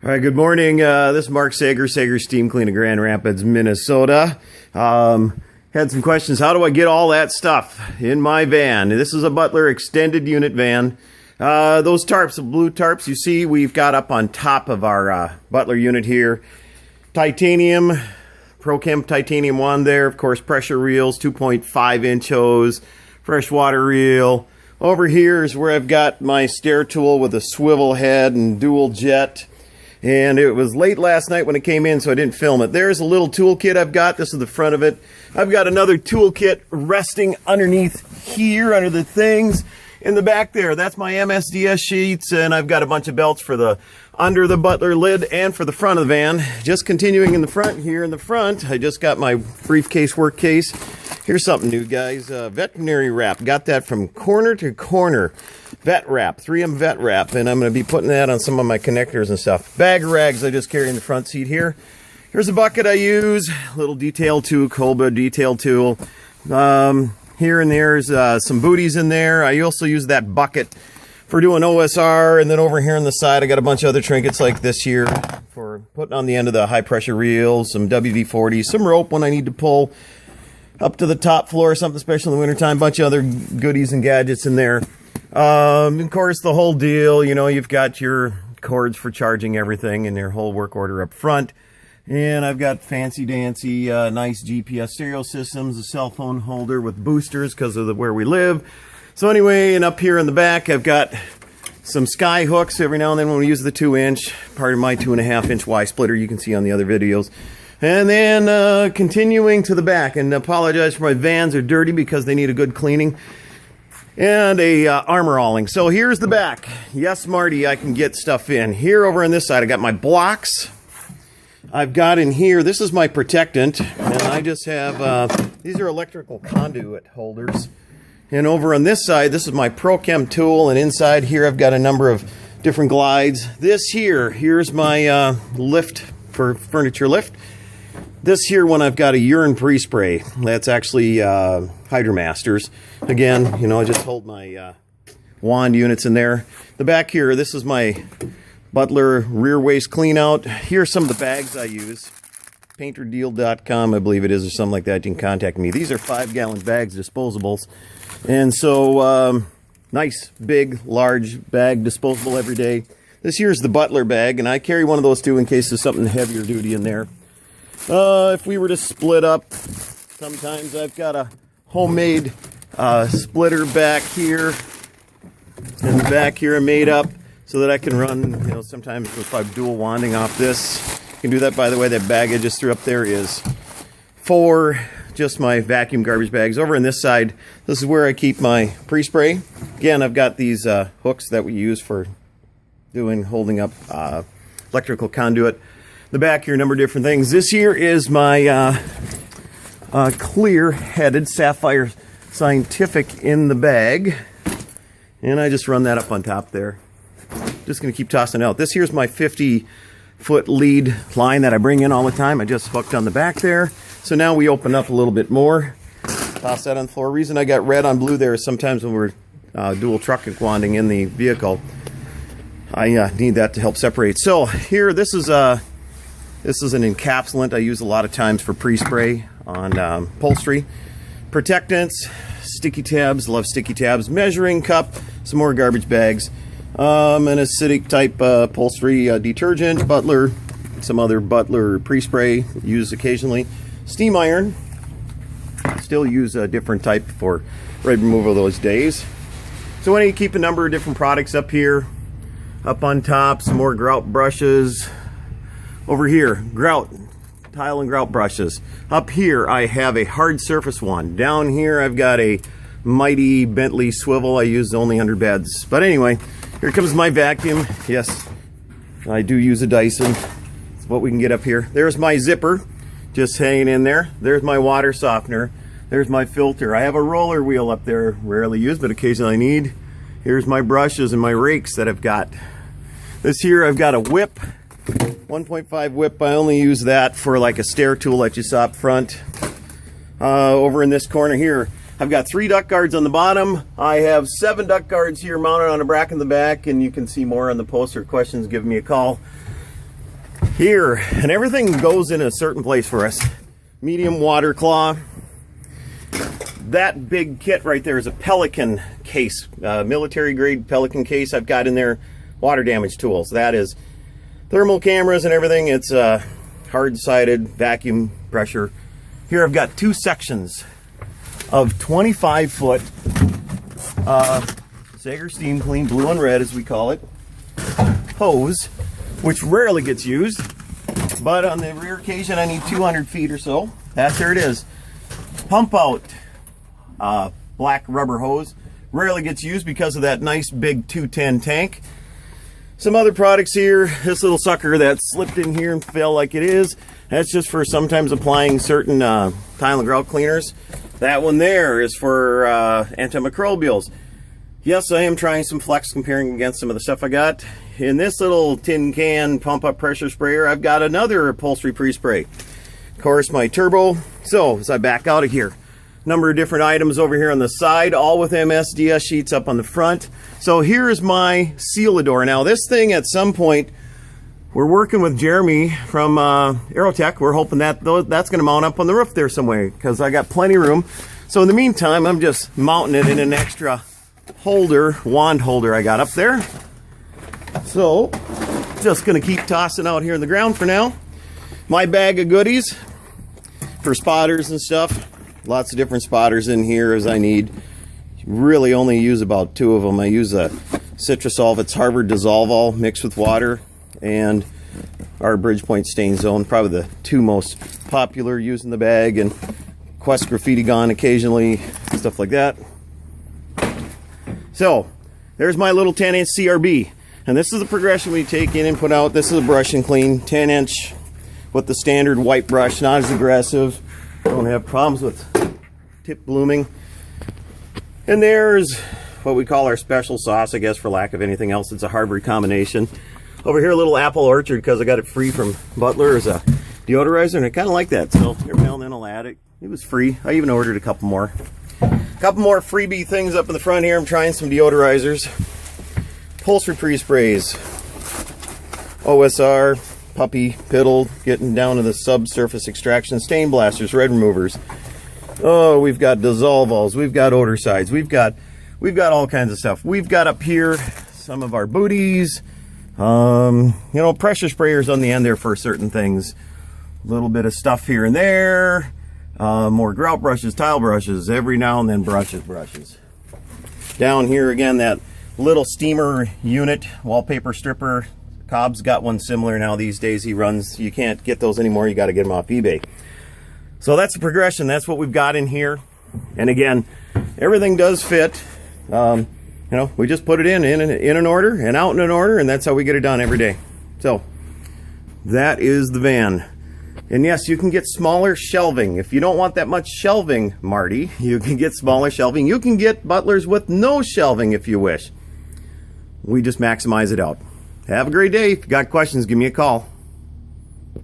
All right, good morning. This is Mark Sager, Sager Steam Clean of Grand Rapids, Minnesota. Had some questions. How do I get all that stuff in my van? This is a Butler extended unit van. Those tarps, the blue tarps you see, we've got up on top of our Butler unit here. Titanium, ProChem titanium one there. Of course, pressure reels, 2.5-inch hose, freshwater reel. Over here is where I've got my stair tool with a swivel head and dual jet. And it was late last night when it came in, so I didn't film it. There's a little toolkit I've got. This is the front of it. I've got another toolkit resting underneath here, under the things. In the back there, that's my MSDS sheets, and I've got a bunch of belts for the under the Butler lid and for the front of the van. Just continuing in the front here in the front, I just got my briefcase work case. Here's something new, guys. Veterinary wrap. Got that from corner to corner. Vet wrap, 3M vet wrap, and I'm going to be putting that on some of my connectors and stuff. Bag rags I just carry in the front seat here. Here's a bucket I use, little detail tool, Colba detail tool. Here and there's some booties in there. I also use that bucket for doing OSR, and then over here on the side I got a bunch of other trinkets like this here for putting on the end of the high pressure reel, some WD-40, some rope when I need to pull up to the top floor or something special in the wintertime, bunch of other goodies and gadgets in there. Of course, the whole deal, you know, you've got your cords for charging everything and your whole work order up front. And I've got fancy-dancy, nice GPS stereo systems, a cell phone holder with boosters because of where we live. So anyway, and up here in the back, I've got some sky hooks every now and then when we use the 2-inch, part of my 2.5-inch Y splitter you can see on the other videos. And then continuing to the back, and apologize for my vans are dirty because they need a good cleaning. And a armor awling. So here's the back. Yes, Marty, I can get stuff in. Here over on this side, I got my blocks. I've got in here, this is my protectant, and I just have, these are electrical conduit holders. And over on this side, this is my ProChem tool, and inside here I've got a number of different glides. Here's my lift for furniture lift. This here one I've got a urine pre-spray. That's actually Hydromaster's. Again, you know, I just hold my wand units in there. The back here, this is my Butler rear waist clean out. Here's some of the bags I use. Painterdeal.com, I believe it is, or something like that. You can contact me. These are 5-gallon bags, disposables. And so, nice, big, large bag, disposable every day. This here's the Butler bag, and I carry one of those too in case there's something heavier duty in there. If we were to split up, sometimes I've got a homemade splitter back here, and the back here are made up so that I can run, you know, sometimes if I'm dual wanding off this. You can do that, by the way. That bag I just threw up there is for just my vacuum garbage bags. Over on this side, this is where I keep my pre-spray. Again, I've got these hooks that we use for holding up electrical conduit. The back here, a number of different things. This here is my clear-headed Sapphire Scientific in the bag. And I just run that up on top there. Just going to keep tossing it out. This here's my 50-foot lead line that I bring in all the time. I just hooked on the back there. So now we open up a little bit more. Toss that on the floor. Reason I got red on blue there is sometimes when we're dual truck wanding in the vehicle, I need that to help separate. So here, this is an encapsulant I use a lot of times for pre-spray on upholstery. Protectants, sticky tabs, love sticky tabs, measuring cup, some more garbage bags, an acidic type upholstery detergent, Butler, some other Butler pre-spray used occasionally, steam iron, still use a different type for red removal those days. So when you keep a number of different products up here, up on top, some more grout brushes. Over here, grout, tile and grout brushes. Up here, I have a hard surface one. Down here, I've got a mighty Bentley swivel. I use only 100 beds. But anyway, here comes my vacuum. Yes, I do use a Dyson. It's what we can get up here. There's my zipper, just hanging in there. There's my water softener. There's my filter. I have a roller wheel up there, rarely used, but occasionally I need. Here's my brushes and my rakes that I've got. This here, I've got a whip. 1.5 whip. I only use that for like a stair tool that you saw up front. Over in this corner here, I've got 3 duck guards on the bottom. I have 7 duck guards here mounted on a bracket in the back, and you can see more on the post or questions, give me a call. here, and everything goes in a certain place for us. Medium water claw. That big kit right there is a Pelican case, military grade Pelican case I've got in there. Water damage tools. That is thermal cameras and everything. It's hard-sided vacuum pressure. Here I've got two sections of 25-foot Sager Steam Clean, blue and red as we call it, hose, which rarely gets used, but on the rare occasion I need 200 feet or so. There it is. Pump out black rubber hose. Rarely gets used because of that nice big 210 tank. Some other products here. This little sucker that slipped in here and fell like it is. That's just for sometimes applying certain tile and grout cleaners. That one there is for antimicrobials. Yes, I am trying some Flex comparing against some of the stuff I got. In this little tin can pump up pressure sprayer, I've got another upholstery pre-spray. Of course, my turbo. So as I back out of here, number of different items over here on the side, all with MSDS sheets up on the front. So here's my Sealador. Now this thing at some point, we're working with Jeremy from Aerotech. We're hoping that that's going to mount up on the roof there somewhere because I got plenty of room. So in the meantime, I'm just mounting it in an extra holder, wand holder I got up there. So just going to keep tossing out here in the ground for now. My bag of goodies for spotters and stuff. Lots of different spotters in here as I need. Really only use about 2 of them. I use a Citrosolve, it's Harvard Dissolve-All mixed with water, and our Bridgepoint Stain Zone, probably the 2 most popular using the bag, and Quest Graffiti Gone occasionally, stuff like that. So there's my little 10-inch CRB, and this is the progression we take in and put out. This is a brush and clean 10-inch with the standard white brush, not as aggressive. Don't have problems with tip blooming. And there's what we call our special sauce, I guess, for lack of anything else. It's a Harvard combination. Over here, a little Apple Orchard, because I got it free from Butler as a deodorizer, and I kind of like that. So every now and then I'll add it. It was free. I even ordered a couple more. Couple more freebie things up in the front here. I'm trying some deodorizers. Upholstery pre-sprays. OSR, puppy, piddle, getting down to the subsurface extraction. Stain blasters, red removers. Oh, we've got Dissolve-Alls, we've got Odorcides, we've got all kinds of stuff. We've got up here some of our booties. You know, pressure sprayers on the end there for certain things. A little bit of stuff here and there. More grout brushes, tile brushes, every now and then brushes. Down here again, that little steamer unit, wallpaper stripper. Cobb's got one similar now these days. He runs, you can't get those anymore, you got to get them off eBay. So that's the progression, that's what we've got in here. And again, everything does fit. You know, we just put it in an order and out in an order, and that's how we get it done every day. So that is the van. And yes, you can get smaller shelving. If you don't want that much shelving, Marty, you can get smaller shelving. You can get Butlers with no shelving if you wish. We just maximize it out. Have a great day. If you got questions, give me a call.